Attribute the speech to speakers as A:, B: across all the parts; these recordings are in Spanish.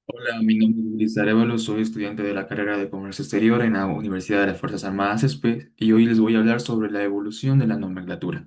A: Hola, mi nombre es Luis Arevalo, soy estudiante de la carrera de Comercio Exterior en la Universidad de las Fuerzas Armadas ESPE y hoy les voy a hablar sobre la evolución de la nomenclatura.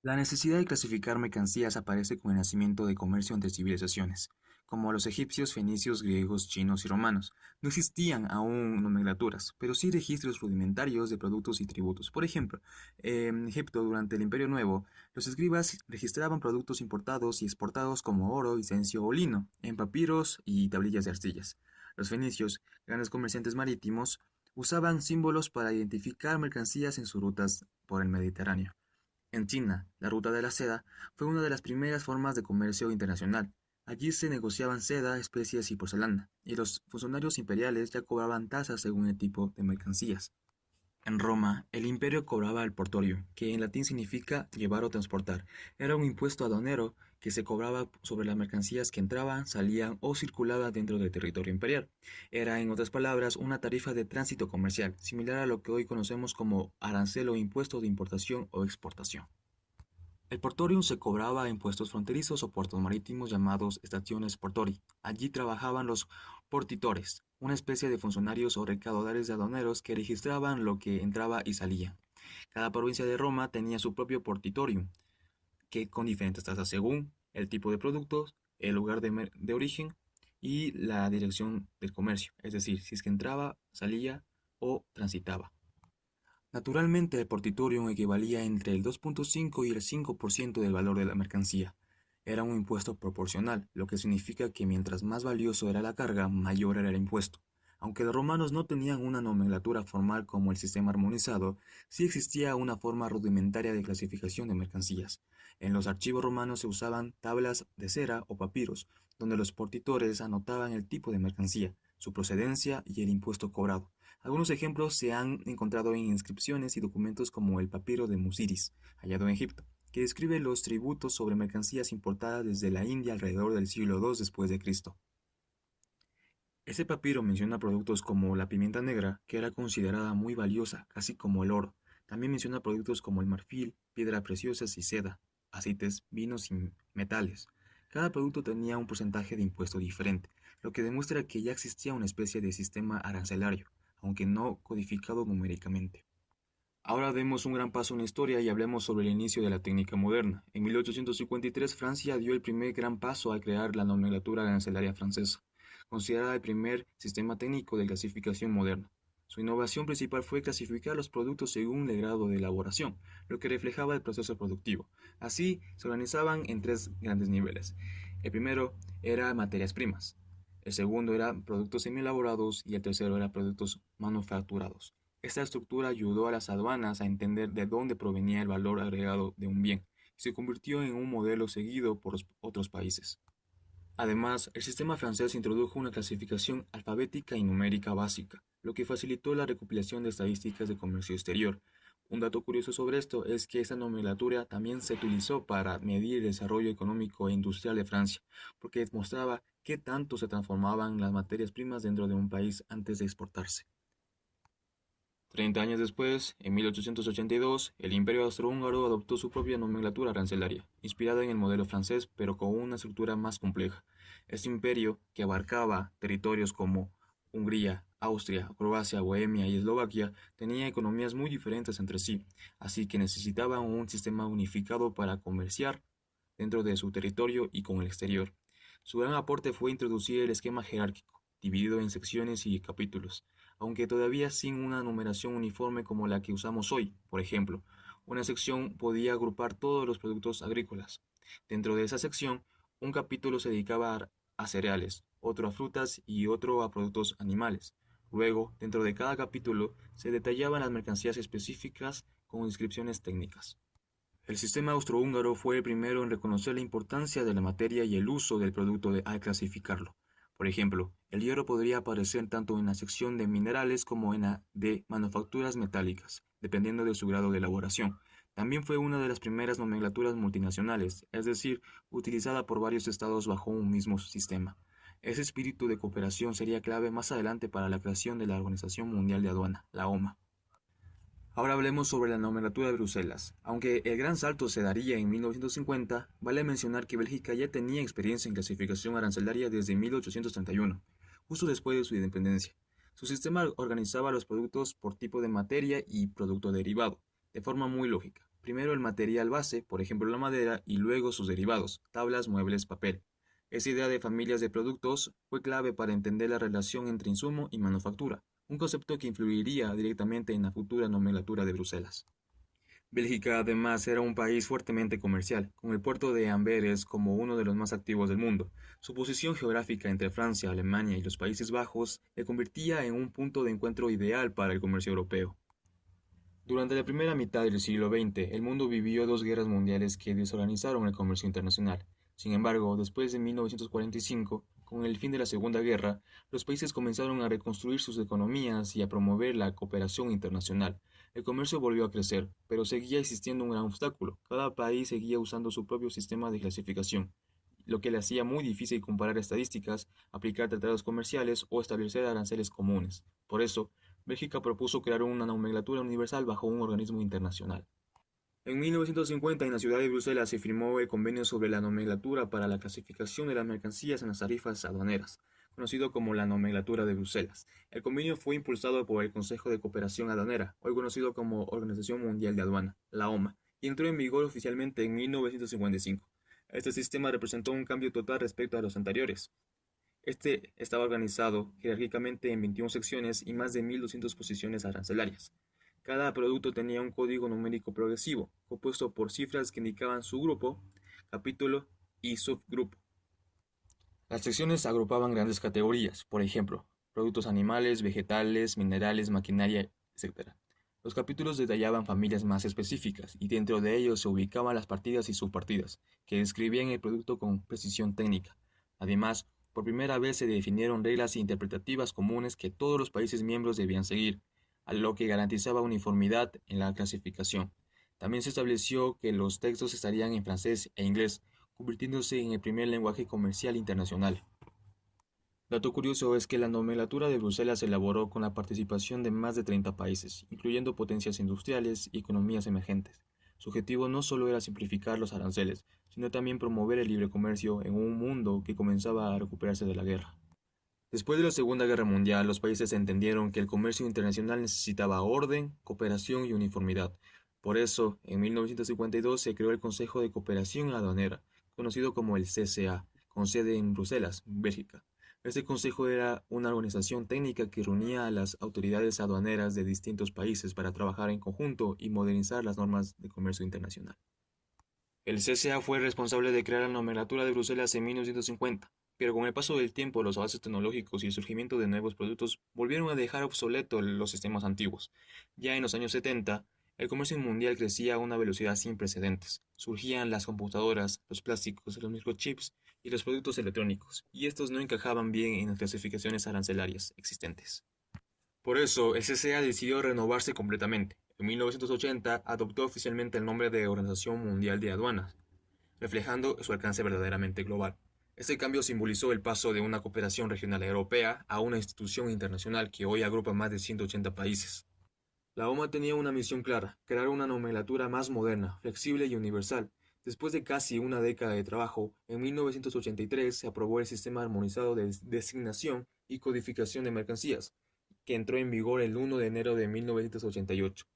B: La necesidad de clasificar mercancías aparece con el nacimiento de comercio entre civilizaciones, como los egipcios, fenicios, griegos, chinos y romanos. No existían aún nomenclaturas, pero sí registros rudimentarios de productos y tributos. Por ejemplo, en Egipto, durante el Imperio Nuevo, los escribas registraban productos importados y exportados como oro, incienso o lino, en papiros y tablillas de arcillas. Los fenicios, grandes comerciantes marítimos, usaban símbolos para identificar mercancías en sus rutas por el Mediterráneo. En China, la ruta de la seda fue una de las primeras formas de comercio internacional. Allí se negociaban seda, especies y porcelana, y los funcionarios imperiales ya cobraban tasas según el tipo de mercancías. En Roma, el imperio cobraba el portorio, que en latín significa llevar o transportar. Era un impuesto aduanero que se cobraba sobre las mercancías que entraban, salían o circulaban dentro del territorio imperial. Era, en otras palabras, una tarifa de tránsito comercial, similar a lo que hoy conocemos como arancel o impuesto de importación o exportación. El portorium se cobraba en puestos fronterizos o puertos marítimos llamados estaciones portori. Allí trabajaban los portitores, una especie de funcionarios o recaudadores de aduaneros que registraban lo que entraba y salía. Cada provincia de Roma tenía su propio portitorium, que con diferentes tasas según el tipo de productos, el lugar de origen y la dirección del comercio, es decir, si es que entraba, salía o transitaba. Naturalmente, el portitorium equivalía entre el 2,5 y el 5% del valor de la mercancía. Era un impuesto proporcional, lo que significa que mientras más valioso era la carga, mayor era el impuesto. Aunque los romanos no tenían una nomenclatura formal como el sistema armonizado, sí existía una forma rudimentaria de clasificación de mercancías. En los archivos romanos se usaban tablas de cera o papiros, donde los portitores anotaban el tipo de mercancía, su procedencia y el impuesto cobrado. Algunos ejemplos se han encontrado en inscripciones y documentos como el papiro de Musiris, hallado en Egipto, que describe los tributos sobre mercancías importadas desde la India alrededor del siglo II después de Cristo. Ese papiro menciona productos como la pimienta negra, que era considerada muy valiosa, casi como el oro. También menciona productos como el marfil, piedras preciosas y seda, aceites, vinos y metales. Cada producto tenía un porcentaje de impuesto diferente, lo que demuestra que ya existía una especie de sistema arancelario, aunque no codificado numéricamente. Ahora demos un gran paso en la historia y hablemos sobre el inicio de la técnica moderna. En 1853, Francia dio el primer gran paso al crear la nomenclatura arancelaria francesa, considerada el primer sistema técnico de clasificación moderna. Su innovación principal fue clasificar los productos según el grado de elaboración, lo que reflejaba el proceso productivo. Así, se organizaban en tres grandes niveles. El primero era materias primas, el segundo era productos semi-elaborados y el tercero era productos manufacturados. Esta estructura ayudó a las aduanas a entender de dónde provenía el valor agregado de un bien y se convirtió en un modelo seguido por los otros países. Además, el sistema francés introdujo una clasificación alfabética y numérica básica, lo que facilitó la recopilación de estadísticas de comercio exterior. Un dato curioso sobre esto es que esta nomenclatura también se utilizó para medir el desarrollo económico e industrial de Francia, porque mostraba qué tanto se transformaban las materias primas dentro de un país antes de exportarse. 30 años después, en 1882, el Imperio Austrohúngaro adoptó su propia nomenclatura arancelaria, inspirada en el modelo francés, pero con una estructura más compleja. Este imperio, que abarcaba territorios como Hungría, Austria, Croacia, Bohemia y Eslovaquia, tenía economías muy diferentes entre sí, así que necesitaba un sistema unificado para comerciar dentro de su territorio y con el exterior. Su gran aporte fue introducir el esquema jerárquico, dividido en secciones y capítulos, aunque todavía sin una numeración uniforme como la que usamos hoy. Por ejemplo, una sección podía agrupar todos los productos agrícolas. Dentro de esa sección, un capítulo se dedicaba a cereales, otro a frutas y otro a productos animales. Luego, dentro de cada capítulo, se detallaban las mercancías específicas con inscripciones técnicas. El sistema austrohúngaro fue el primero en reconocer la importancia de la materia y el uso del producto al clasificarlo. Por ejemplo, el hierro podría aparecer tanto en la sección de minerales como en la de manufacturas metálicas, dependiendo de su grado de elaboración. También fue una de las primeras nomenclaturas multinacionales, es decir, utilizada por varios estados bajo un mismo sistema. Ese espíritu de cooperación sería clave más adelante para la creación de la Organización Mundial de Aduana, la OMA. Ahora hablemos sobre la nomenclatura de Bruselas. Aunque el gran salto se daría en 1950, vale mencionar que Bélgica ya tenía experiencia en clasificación arancelaria desde 1831, justo después de su independencia. Su sistema organizaba los productos por tipo de materia y producto derivado, de forma muy lógica. Primero el material base, por ejemplo la madera, y luego sus derivados, tablas, muebles, papel. Esa idea de familias de productos fue clave para entender la relación entre insumo y manufactura, un concepto que influiría directamente en la futura nomenclatura de Bruselas. Bélgica además era un país fuertemente comercial, con el puerto de Amberes como uno de los más activos del mundo. Su posición geográfica entre Francia, Alemania y los Países Bajos le convertía en un punto de encuentro ideal para el comercio europeo. Durante la primera mitad del siglo XX, el mundo vivió dos guerras mundiales que desorganizaron el comercio internacional. Sin embargo, después de 1945, con el fin de la Segunda Guerra, los países comenzaron a reconstruir sus economías y a promover la cooperación internacional. El comercio volvió a crecer, pero seguía existiendo un gran obstáculo. Cada país seguía usando su propio sistema de clasificación, lo que le hacía muy difícil comparar estadísticas, aplicar tratados comerciales o establecer aranceles comunes. Por eso, Bélgica propuso crear una nomenclatura universal bajo un organismo internacional. En 1950, en la ciudad de Bruselas, se firmó el Convenio sobre la Nomenclatura para la Clasificación de las Mercancías en las Tarifas Aduaneras, conocido como la Nomenclatura de Bruselas. El convenio fue impulsado por el Consejo de Cooperación Aduanera, hoy conocido como Organización Mundial de Aduana, la OMA, y entró en vigor oficialmente en 1955. Este sistema representó un cambio total respecto a los anteriores. Este estaba organizado jerárquicamente en 21 secciones y más de 1.200 posiciones arancelarias. Cada producto tenía un código numérico progresivo, compuesto por cifras que indicaban su grupo, capítulo y subgrupo. Las secciones agrupaban grandes categorías, por ejemplo, productos animales, vegetales, minerales, maquinaria, etc. Los capítulos detallaban familias más específicas, y dentro de ellos se ubicaban las partidas y subpartidas, que describían el producto con precisión técnica. Además, por primera vez se definieron reglas interpretativas comunes que todos los países miembros debían seguir, a lo que garantizaba uniformidad en la clasificación. También se estableció que los textos estarían en francés e inglés, convirtiéndose en el primer lenguaje comercial internacional. Dato curioso es que la nomenclatura de Bruselas se elaboró con la participación de más de 30 países, incluyendo potencias industriales y economías emergentes. Su objetivo no solo era simplificar los aranceles, sino también promover el libre comercio en un mundo que comenzaba a recuperarse de la guerra. Después de la Segunda Guerra Mundial, los países entendieron que el comercio internacional necesitaba orden, cooperación y uniformidad. Por eso, en 1952 se creó el Consejo de Cooperación Aduanera, conocido como el CCA, con sede en Bruselas, Bélgica. Este consejo era una organización técnica que reunía a las autoridades aduaneras de distintos países para trabajar en conjunto y modernizar las normas de comercio internacional. El CCA fue responsable de crear la nomenclatura de Bruselas en 1950, pero con el paso del tiempo, los avances tecnológicos y el surgimiento de nuevos productos volvieron a dejar obsoletos los sistemas antiguos. Ya en los años 70, el comercio mundial crecía a una velocidad sin precedentes. Surgían las computadoras, los plásticos, los microchips y los productos electrónicos, y estos no encajaban bien en las clasificaciones arancelarias existentes. Por eso, el CCA decidió renovarse completamente. En 1980 adoptó oficialmente el nombre de Organización Mundial de Aduanas, reflejando su alcance verdaderamente global. Este cambio simbolizó el paso de una cooperación regional europea a una institución internacional que hoy agrupa más de 180 países. La OMA tenía una misión clara: crear una nomenclatura más moderna, flexible y universal. Después de casi una década de trabajo, en 1983 se aprobó el Sistema Armonizado de Designación y Codificación de Mercancías, que entró en vigor el 1 de enero de 1988.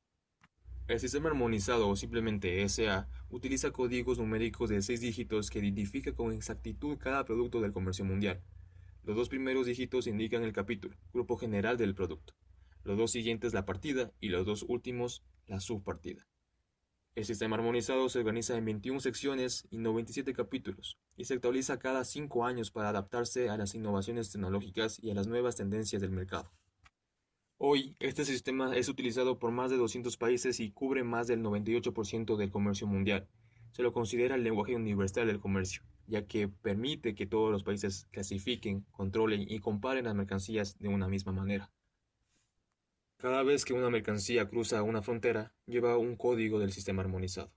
B: El sistema armonizado, o simplemente SA, utiliza códigos numéricos de 6 dígitos que identifican con exactitud cada producto del comercio mundial. Los dos primeros dígitos indican el capítulo, grupo general del producto. Los dos siguientes la partida y los dos últimos la subpartida. El sistema armonizado se organiza en 21 secciones y 97 capítulos, y se actualiza cada 5 años para adaptarse a las innovaciones tecnológicas y a las nuevas tendencias del mercado. Hoy, este sistema es utilizado por más de 200 países y cubre más del 98% del comercio mundial. Se lo considera el lenguaje universal del comercio, ya que permite que todos los países clasifiquen, controlen y comparen las mercancías de una misma manera. Cada vez que una mercancía cruza una frontera, lleva un código del sistema armonizado.